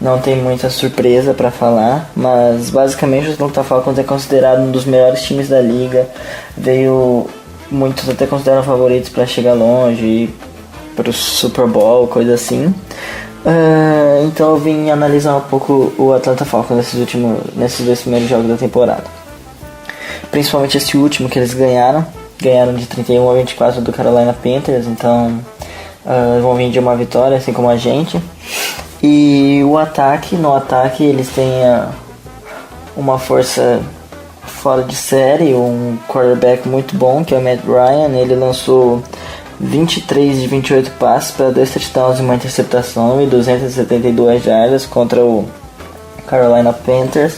[SPEAKER 11] não tem muita surpresa para falar, mas basicamente o Atlanta Falcons é considerado um dos melhores times da liga, muitos até consideram favoritos para chegar longe, para o Super Bowl, coisa assim. Então eu vim analisar um pouco o Atlanta Falcons nesses 2 primeiros jogos da temporada, principalmente esse último que eles ganharam de 31-24 do Carolina Panthers, então vão vir de uma vitória, assim como a gente. E no ataque eles têm uma força fora de série, um quarterback muito bom, que é o Matt Ryan. Ele lançou 23 de 28 passes para 2 touchdowns e uma interceptação e 272 jardas contra o Carolina Panthers.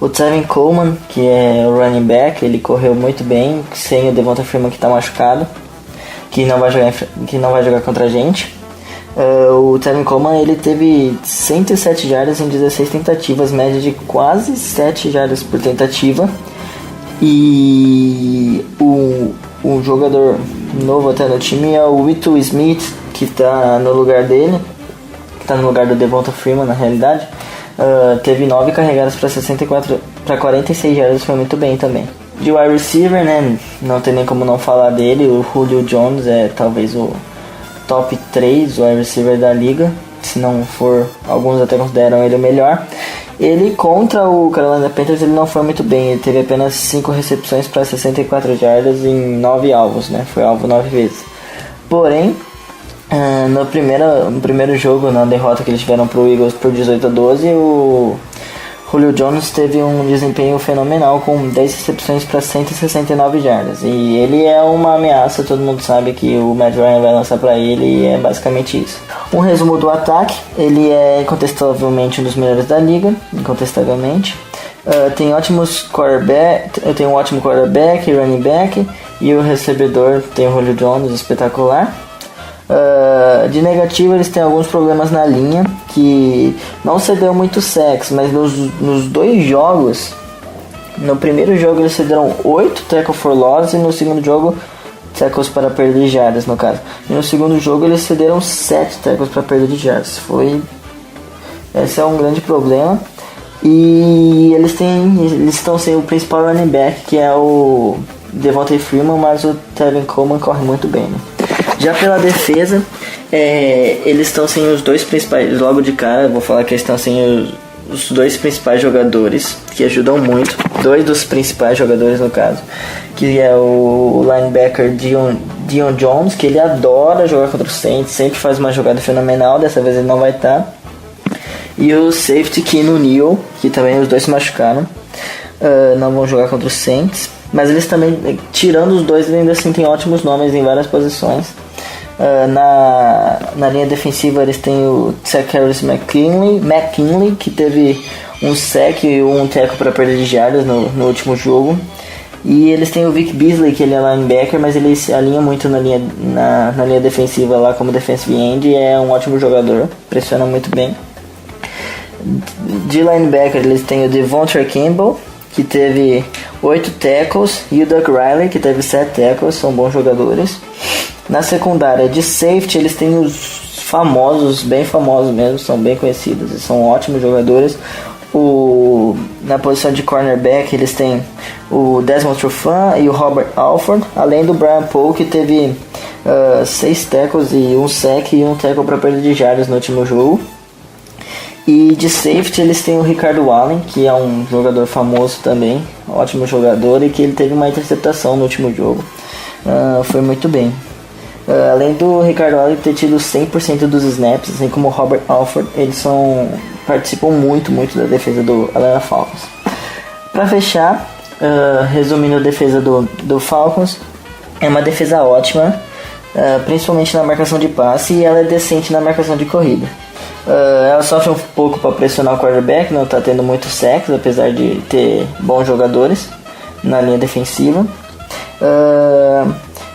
[SPEAKER 11] O Tevin Coleman, que é o running back, ele correu muito bem, sem o Devonta Freeman, que está machucado, que não vai jogar contra a gente. O Tevin Coleman, ele teve 107 jardas em 16 tentativas, média de quase 7 jardas por tentativa. E um jogador novo até no time é o Witu Smith, que está no lugar dele, que está no lugar do Devonta Freeman na realidade. Teve 9 carregadas para 46 jardas, foi muito bem também. De wide receiver, né, não tem nem como não falar dele. O Julio Jones é talvez o top 3 wide receiver da liga, se não for, alguns até consideram ele o melhor. Ele contra o Carolina Panthers ele não foi muito bem, ele teve apenas 5 recepções para 64 jardas em 9 alvos, né, foi alvo 9 vezes. Porém, no primeiro jogo, na derrota que eles tiveram pro Eagles por 18-12, o Julio Jones teve um desempenho fenomenal com 10 recepções para 169 jardas. E ele é uma ameaça, todo mundo sabe que o Matt Ryan vai lançar para ele e é basicamente isso. Um resumo do ataque, ele é incontestavelmente um dos melhores da liga, incontestavelmente. Tem um ótimo quarterback, running back, e o recebedor tem o Julio Jones, espetacular. De negativo, eles têm alguns problemas na linha, que não cedeu muito sacks, mas nos 2 jogos, no primeiro jogo eles cederam 8 tackles for loss e no segundo jogo tackles para perda de jardas, no caso. E no segundo jogo eles cederam 7 tackles para perda de jardas. Esse é um grande problema. E eles estão sem o principal running back, que é o Devonta Freeman, mas o Tevin Coleman corre muito bem, né? Já pela defesa, eles estão sem os 2 principais, logo de cara eu vou falar que eles estão sem os 2 principais jogadores, que ajudam muito, 2 dos principais jogadores no caso, que é o linebacker Dion Jones, que ele adora jogar contra o Saints, sempre faz uma jogada fenomenal, dessa vez ele não vai estar, e o safety Keanu Neal, que também os 2 se machucaram, não vão jogar contra o Saints, mas eles também, tirando os 2, ainda assim tem ótimos nomes em várias posições. Na linha defensiva eles têm o Zacharias McKinley, que teve um sack e um tackle para perda de jardas no último jogo. E eles têm o Vic Beasley, que ele é linebacker, mas ele se alinha muito na linha defensiva lá como defensive end, e é um ótimo jogador, pressiona muito bem. De linebacker eles têm o Devontae Campbell, que teve 8 tackles, e o Duck Riley, que teve 7 tackles, são bons jogadores. Na secundária de safety eles têm os famosos, bem famosos mesmo, são bem conhecidos e são ótimos jogadores. Na posição de cornerback eles têm o Desmond Trufant e o Robert Alford, além do Brian Poole, que teve 6 tackles e 1 sack e 1 tackle para perda de jardas no último jogo. E de safety eles têm o Ricardo Allen, que é um jogador famoso também, ótimo jogador, e que ele teve uma interceptação no último jogo, foi muito bem. Além do Ricardo Allen ter tido 100% dos snaps, assim como o Robert Alford, eles participam muito da defesa do Atlanta Falcons. Para fechar, resumindo a defesa do Falcons, é uma defesa ótima, principalmente na marcação de passe, e ela é decente na marcação de corrida. Ela sofre um pouco para pressionar o quarterback, não está tendo muitos sacks, apesar de ter bons jogadores na linha defensiva.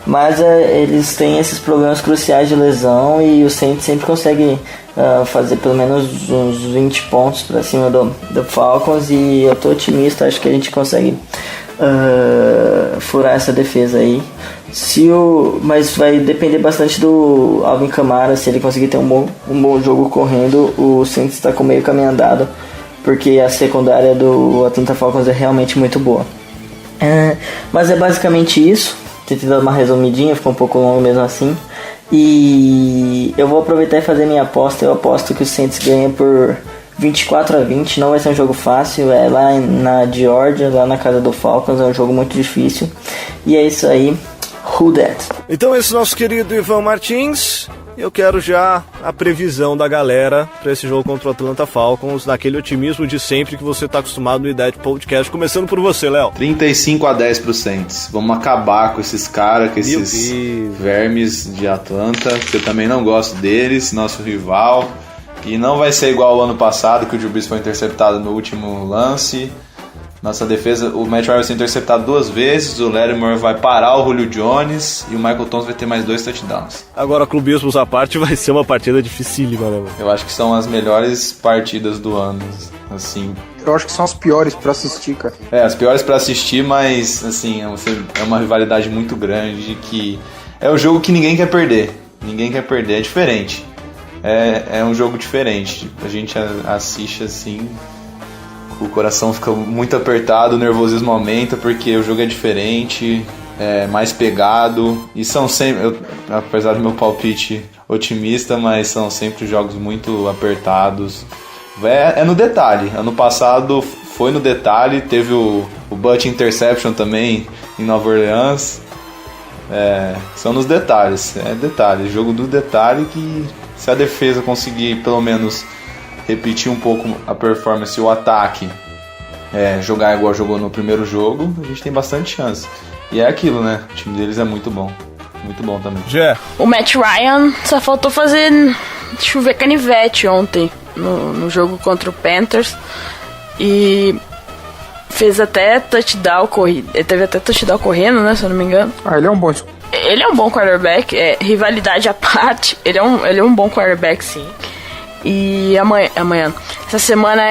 [SPEAKER 11] Mas eles têm esses problemas cruciais de lesão, e o Saints sempre consegue fazer pelo menos uns 20 pontos para cima do Falcons, e eu tô otimista, acho que a gente consegue furar essa defesa aí. Mas vai depender bastante do Alvin Kamara, se ele conseguir ter um bom jogo correndo. O Saints está com meio caminho andado, porque a secundária do Atlanta Falcons é realmente muito boa. Mas é basicamente isso. Tentei dar uma resumidinha, ficou um pouco longo mesmo assim. E eu vou aproveitar e fazer minha aposta. Eu aposto que o Saints ganha por 24-20. Não vai ser um jogo fácil, é lá na Georgia, lá na casa do Falcons. É um jogo muito difícil. E é isso aí. Who dat?
[SPEAKER 4] Então esse nosso querido Ivan Martins. Eu quero já a previsão da galera para esse jogo contra o Atlanta Falcons, naquele otimismo de sempre que você está acostumado no IDET Podcast. Começando por você, Léo.
[SPEAKER 8] 35-10 pro Saints. Vamos acabar com esses caras, com esses vermes de Atlanta, que eu também não gosto deles, nosso rival. E não vai ser igual ao ano passado, que o Drew Brees foi interceptado no último lance. Nossa defesa, o Matt Ryan vai ser interceptado 2 vezes, o Lattimore vai parar o Julio Jones e o Michael Thomas vai ter mais 2 touchdowns.
[SPEAKER 4] Agora, clubismos à parte, vai ser uma partida dificílima, né?
[SPEAKER 8] Eu acho que são as melhores partidas do ano, assim.
[SPEAKER 6] Eu acho que são as piores pra assistir, cara.
[SPEAKER 8] As piores pra assistir, mas, assim, é uma rivalidade muito grande, que é o jogo que ninguém quer perder. Ninguém quer perder, é diferente. É um jogo diferente. A gente assiste, assim... O coração fica muito apertado, o nervosismo aumenta, porque o jogo é diferente, é mais pegado. E são sempre, apesar do meu palpite otimista, mas são sempre jogos muito apertados. É no detalhe. Ano passado foi no detalhe, teve o Butch Interception também em Nova Orleans. São nos detalhes, jogo do detalhe, que se a defesa conseguir pelo menos repetir um pouco a performance e o ataque, jogar igual jogou no primeiro jogo, a gente tem bastante chance. E é aquilo, né? O time deles é muito bom também.
[SPEAKER 5] O Matt Ryan só faltou fazer chover canivete ontem no jogo contra o Panthers, e fez até touchdown corrido. Ele teve até touchdown correndo, né? Se eu não me engano.
[SPEAKER 6] Ele é um bom.
[SPEAKER 5] Ele é um bom quarterback, rivalidade à parte. Ele é um bom quarterback, sim. E amanhã, essa semana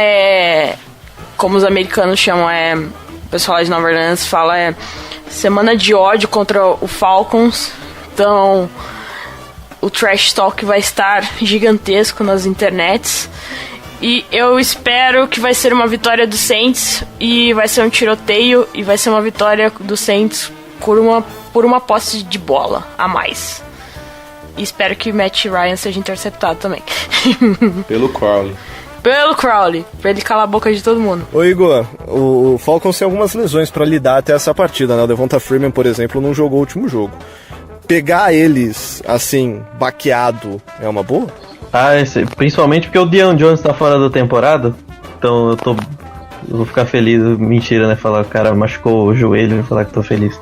[SPEAKER 5] como os americanos chamam, o pessoal lá de Nova Orleans fala, semana de ódio contra o Falcons. Então o trash talk vai estar gigantesco nas internets, e eu espero que vai ser uma vitória do Saints, e vai ser um tiroteio, e vai ser uma vitória do Saints por uma posse de bola a mais. E espero que o Matt Ryan seja interceptado também.
[SPEAKER 8] Pelo Crowley,
[SPEAKER 5] pra ele calar a boca de todo mundo.
[SPEAKER 4] Ô Igor, o Falcons tem algumas lesões pra lidar até essa partida, né? O Devonta Freeman, por exemplo, não jogou o último jogo. Pegar eles, assim, baqueado, é uma boa?
[SPEAKER 7] Principalmente porque o Deion Jones tá fora da temporada. Então eu vou ficar feliz. Mentira, né? Falar que o cara machucou o joelho, vou falar que tô feliz.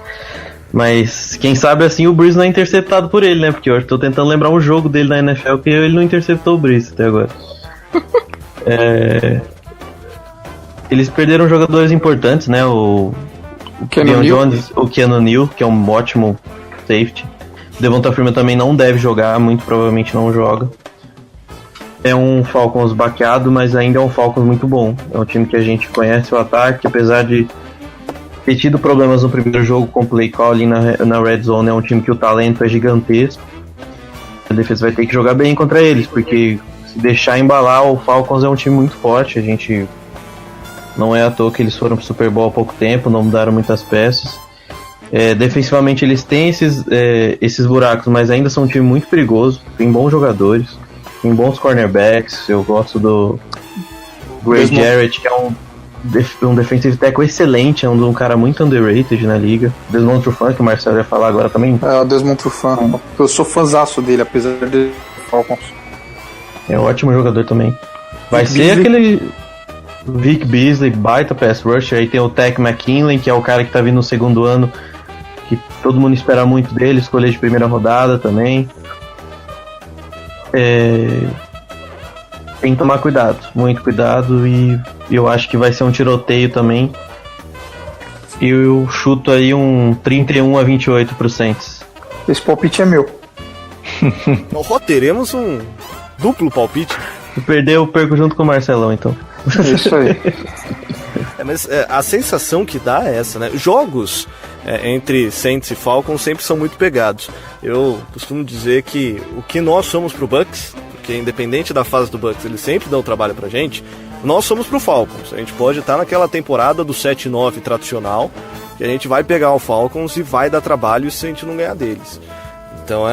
[SPEAKER 7] Mas quem sabe assim o Brees não é interceptado por ele, né? Porque eu tô tentando lembrar um jogo dele na NFL que ele não interceptou o Brees até agora. Eles perderam jogadores importantes, né? O o Keanu Neal, que é um ótimo safety. Devonta Freeman também não deve jogar, muito provavelmente não joga. É um Falcons baqueado, mas ainda é um Falcons muito bom. É um time que a gente conhece o ataque, apesar de ter tido problemas no primeiro jogo com o play call ali na red zone. É um time que o talento é gigantesco. A defesa vai ter que jogar bem contra eles, porque se deixar embalar, o Falcons é um time muito forte. A gente não é à toa que eles foram pro Super Bowl há pouco tempo, não mudaram muitas peças. Defensivamente eles têm esses buracos, mas ainda são um time muito perigoso. Tem bons jogadores, tem bons cornerbacks. Eu gosto do Grady Jarrett, que é um defensive tackle excelente, é um cara muito underrated na liga. Desmond Trufant, que o Marcelo ia falar agora também.
[SPEAKER 6] O Desmond Trufant, eu sou fãzaço dele, apesar de Falcons.
[SPEAKER 7] É um ótimo jogador também. Vai ser aquele Vic Beasley, baita pass rusher. Aí tem o Tech McKinley, que é o cara que tá vindo no segundo ano, que todo mundo espera muito dele, escolher de primeira rodada também. Tem que tomar cuidado, muito cuidado, e eu acho que vai ser um tiroteio também. E eu chuto aí um 31-28 pro Saints.
[SPEAKER 6] Esse palpite é meu.
[SPEAKER 4] Então, teremos um duplo palpite.
[SPEAKER 7] Se perder, eu perco junto com o Marcelão, então.
[SPEAKER 6] É isso aí.
[SPEAKER 4] Mas a sensação que dá é essa, né? Jogos entre Saints e Falcons sempre são muito pegados. Eu costumo dizer que o que nós somos pro Bucks, porque independente da fase do Bucks, eles sempre dão trabalho pra gente, nós somos pro Falcons. A gente pode estar naquela temporada do 7-9 tradicional, que a gente vai pegar o Falcons e vai dar trabalho se a gente não ganhar deles. Então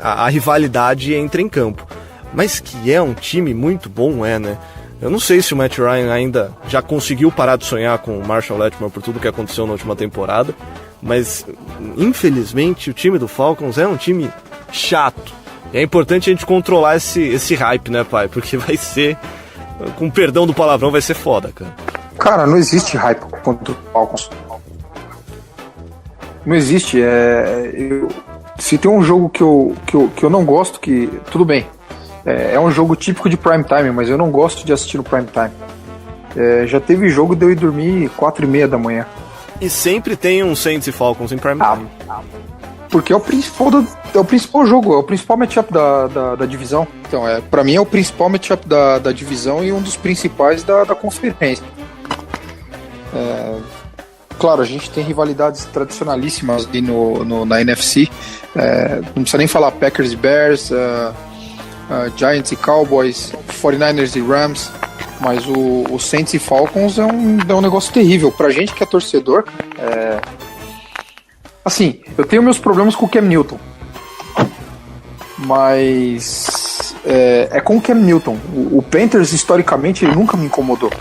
[SPEAKER 4] a rivalidade entra em campo. Mas que é um time muito bom, né? Eu não sei se o Matt Ryan ainda já conseguiu parar de sonhar com o Marshall Lattimore por tudo que aconteceu na última temporada, mas infelizmente o time do Falcons é um time chato. E é importante a gente controlar esse hype, né, pai? Porque vai ser, com perdão do palavrão, vai ser foda, cara.
[SPEAKER 6] Cara, não existe hype contra o Falcons. Não existe. Se tem um jogo que eu não gosto, que tudo bem. É um jogo típico de prime time, mas eu não gosto de assistir no prime time. Já teve jogo de eu ir dormir 4:30 da manhã.
[SPEAKER 4] E sempre tem um Saints e Falcons em prime time.
[SPEAKER 6] Porque é o principal jogo, é o principal matchup da divisão. Então, pra mim é o principal matchup da divisão e um dos principais da conferência. Claro, a gente tem rivalidades tradicionalíssimas ali na NFC. Não precisa nem falar Packers e Bears, Giants e Cowboys, 49ers e Rams, mas o Saints e Falcons é um negócio terrível. Pra gente que é torcedor, assim, eu tenho meus problemas com o Cam Newton, mas com o Cam Newton. O Panthers, historicamente, ele nunca me incomodou.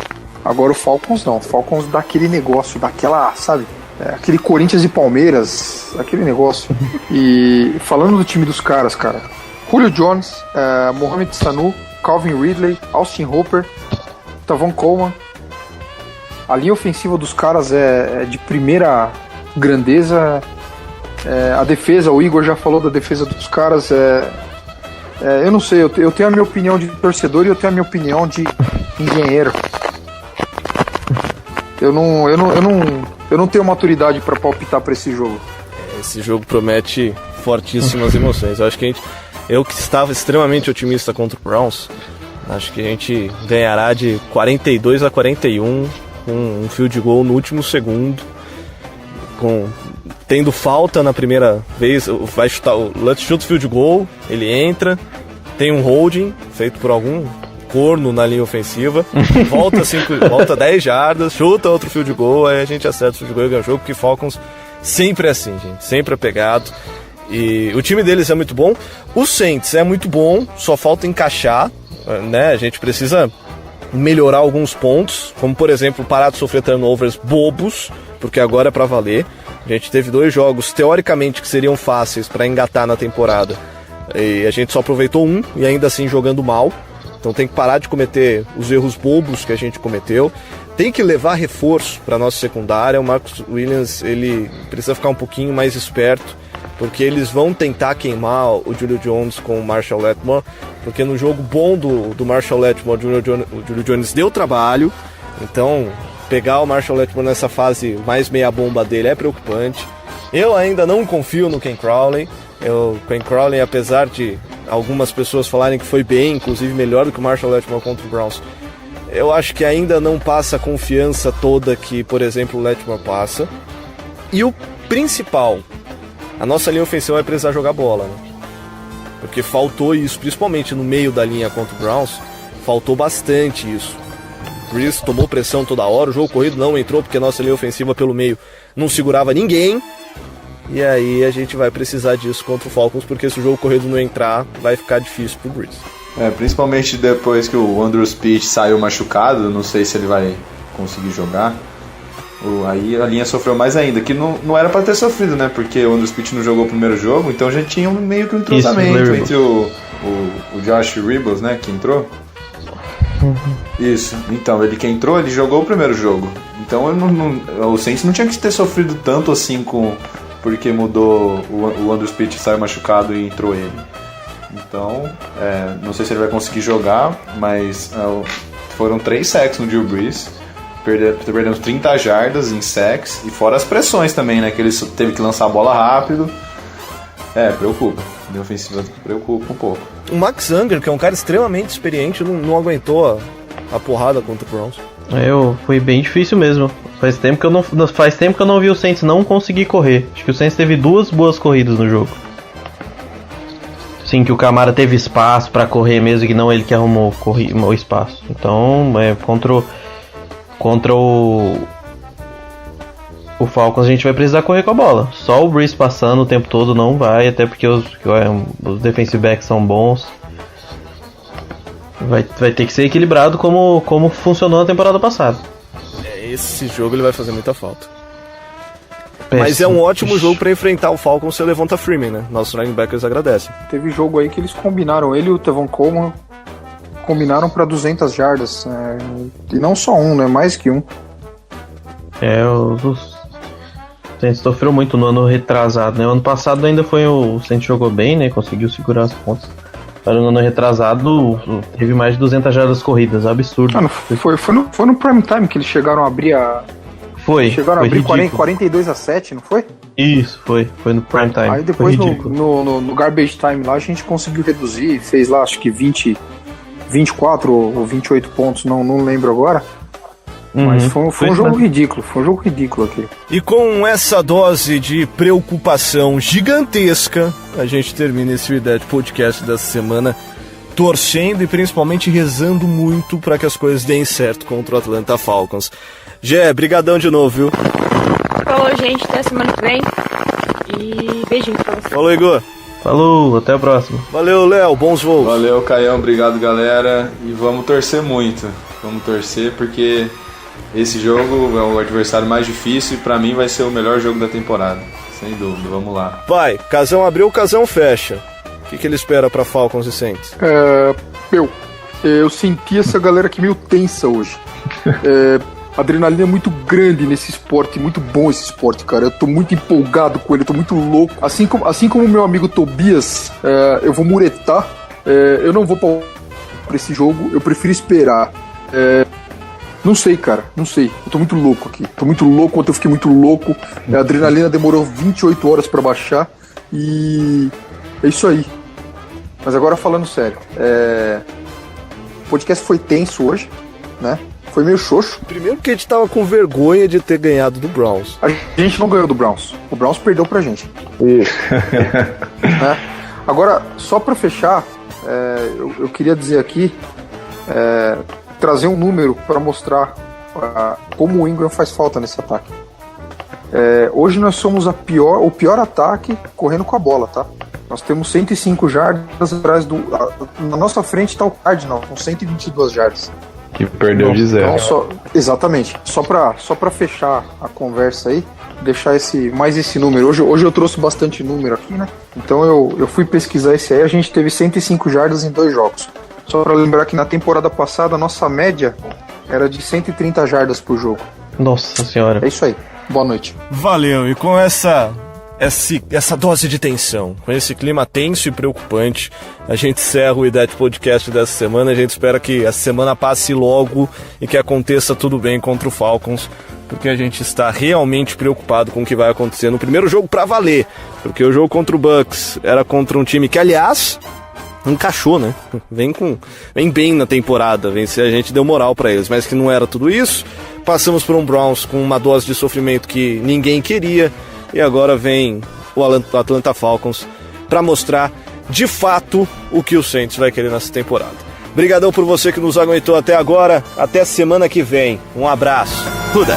[SPEAKER 6] Agora o Falcons não. O Falcons dá aquele negócio, daquela, sabe? Aquele Corinthians e Palmeiras, aquele negócio. E falando do time dos caras, cara, Julio Jones, Mohamed Sanu, Calvin Ridley, Austin Hooper, Tavon Coleman. A linha ofensiva dos caras é de primeira grandeza. A defesa, o Igor já falou da defesa dos caras. Eu não sei, eu tenho a minha opinião de torcedor e eu tenho a minha opinião de engenheiro. Eu não tenho maturidade para palpitar para esse jogo.
[SPEAKER 4] Esse jogo promete fortíssimas emoções. Eu que estava extremamente otimista contra o Browns, acho que a gente ganhará de 42-41 com um field goal no último segundo, tendo falta na primeira vez. Vai chutar o Lutz, chuta o field goal, ele entra, tem um holding feito por algum corno na linha ofensiva, volta 10 jardas, chuta outro field goal, aí a gente acerta o field goal e ganha o jogo, porque Falcons sempre é assim, gente, sempre é pegado. E o time deles é muito bom. O Saints é muito bom, só falta encaixar, né? A gente precisa melhorar alguns pontos, como por exemplo parar de sofrer turnovers bobos, porque agora é pra valer. A gente teve 2 jogos teoricamente que seriam fáceis para engatar na temporada e a gente só aproveitou um, e ainda assim jogando mal. Então tem que parar de cometer os erros bobos que a gente cometeu. Tem que levar reforço para nossa secundária. O Marcus Williams, ele precisa ficar um pouquinho mais esperto, porque eles vão tentar queimar o Julio Jones com o Marshall Lattimore, porque no jogo bom do Marshall Lattimore, o Julio Jones deu trabalho. Então pegar o Marshall Lattimore nessa fase mais meia bomba dele é preocupante. Eu ainda não confio no Ken Crawley. O Ken Crawley, apesar de algumas pessoas falarem que foi bem, inclusive melhor do que o Marshall Lattimore contra o Browns, eu acho que ainda não passa a confiança toda que, por exemplo, o Lattimore passa. E o principal, a nossa linha ofensiva vai precisar jogar bola, né? Porque faltou isso, principalmente no meio da linha contra o Browns, faltou bastante isso. O Brees tomou pressão toda hora, o jogo corrido não entrou porque a nossa linha ofensiva pelo meio não segurava ninguém. E aí a gente vai precisar disso contra o Falcons, porque se o jogo corrido não entrar, vai ficar difícil pro Brees.
[SPEAKER 8] Principalmente depois que o Andrew Speed saiu machucado, não sei se ele vai conseguir jogar. Aí a linha sofreu mais ainda, que não era pra ter sofrido, né? Porque o Andrew Speed não jogou o primeiro jogo, então já tinha meio que um entrosamento entre o Josh Rebels, né? Que entrou. Isso, então ele que entrou, ele jogou o primeiro jogo. Então o Saints não tinha que ter sofrido tanto assim porque mudou o Andrew Speed, saiu machucado e entrou ele. Então, não sei se ele vai conseguir jogar, mas foram 3 sacks no Drew Brees. Perdemos 30 jardas em sacks, e fora as pressões também, né? Que ele teve que lançar a bola rápido. Preocupa. A linha ofensiva preocupa um pouco.
[SPEAKER 4] O Max Unger, que é um cara extremamente experiente, não aguentou a porrada contra o Browns.
[SPEAKER 7] Foi bem difícil mesmo. Faz tempo que eu não vi o Saints não conseguir correr. Acho que o Saints teve 2 boas corridas no jogo. Sim, que o Camara teve espaço pra correr mesmo, que não ele que arrumou o espaço. Então, contra o Falcons a gente vai precisar correr com a bola. Só o Brees passando o tempo todo não vai, até porque os defensive backs são bons. Vai ter que ser equilibrado como funcionou na temporada passada.
[SPEAKER 4] Esse jogo ele vai fazer muita falta. Péssimo. Mas é um ótimo jogo para enfrentar o Falcons sem o Devonta Freeman, né? Nossos linebackers agradecem.
[SPEAKER 6] Teve jogo aí que eles combinaram, ele e o Tevin Coleman combinaram para 200 jardas, e não só um, né? Mais que um.
[SPEAKER 7] O Saints sofreu muito no ano retrasado, né? O ano passado ainda o Saints jogou bem, né? Conseguiu segurar as pontas. No ano retrasado teve mais de 200 jardas corridas, absurdo.
[SPEAKER 6] Foi no prime time que eles chegaram a abrir Chegaram a abrir 42-7, não foi?
[SPEAKER 7] Isso, foi no prime time.
[SPEAKER 6] Aí depois no garbage time lá a gente conseguiu reduzir, fez lá acho que 24 ou 28 pontos, não lembro agora. Mas foi um jogo ridículo, aqui.
[SPEAKER 4] E com essa dose de preocupação gigantesca, a gente termina esse Idade Podcast dessa semana, torcendo e principalmente rezando muito para que as coisas deem certo contra o Atlanta Falcons. Gé, brigadão de novo, viu?
[SPEAKER 5] Falou, gente, até semana que vem. E beijinho pra você.
[SPEAKER 4] Falou, Igor.
[SPEAKER 7] Falou, até a próxima.
[SPEAKER 4] Valeu, Léo, bons voos.
[SPEAKER 8] Valeu, Caião, obrigado, galera. E vamos torcer muito. Vamos torcer porque esse jogo é o adversário mais difícil e pra mim vai ser o melhor jogo da temporada. Sem dúvida, vamos lá.
[SPEAKER 4] Vai, Casão abriu, Casão fecha. O que ele espera pra Falcons e Saints?
[SPEAKER 6] Eu senti essa galera aqui meio tensa hoje. A adrenalina é muito grande nesse esporte, muito bom esse esporte, cara. Eu tô muito empolgado com ele, eu tô muito louco. Assim como o meu amigo Tobias, eu vou muretar. Eu não vou pra esse jogo, eu prefiro esperar. Não sei, cara, não sei. Eu tô muito louco aqui. Tô muito louco, ontem eu fiquei muito louco. A adrenalina demorou 28 horas pra baixar. E é isso aí. Mas agora falando sério, o podcast foi tenso hoje, né? Foi meio xoxo.
[SPEAKER 4] Primeiro que a gente tava com vergonha de ter ganhado do Browns.
[SPEAKER 6] A gente não ganhou do Browns. O Browns perdeu pra gente. Agora, só pra fechar, eu queria dizer aqui, trazer um número pra mostrar como o Ingram faz falta nesse ataque. Hoje nós somos o pior ataque correndo com a bola, tá? Nós temos 105 jardas atrás na nossa frente tá o Cardinal com 122 jardas.
[SPEAKER 10] Que perdeu de 0.
[SPEAKER 6] Então, exatamente. Só pra fechar a conversa aí, deixar mais esse número. Hoje eu trouxe bastante número aqui, né? Então eu fui pesquisar esse aí, a gente teve 105 jardas em 2 jogos. Só pra lembrar que na temporada passada a nossa média era de 130 jardas por jogo.
[SPEAKER 7] Nossa senhora.
[SPEAKER 6] É isso aí. Boa noite.
[SPEAKER 4] Valeu. E com essa essa dose de tensão, com esse clima tenso e preocupante, a gente encerra o IDET Podcast dessa semana. A gente espera que a semana passe logo e que aconteça tudo bem contra o Falcons, porque a gente está realmente preocupado com o que vai acontecer no primeiro jogo pra valer, porque o jogo contra o Bucks era contra um time que, aliás, encaixou, né? Vem bem na temporada, a gente deu moral pra eles, mas que não era tudo isso. Passamos por um Browns com uma dose de sofrimento que ninguém queria, e agora vem o Atlanta Falcons para mostrar de fato o que o Saints vai querer nessa temporada. Obrigadão por você que nos aguentou até agora. Até semana que vem. Um abraço. Tudo.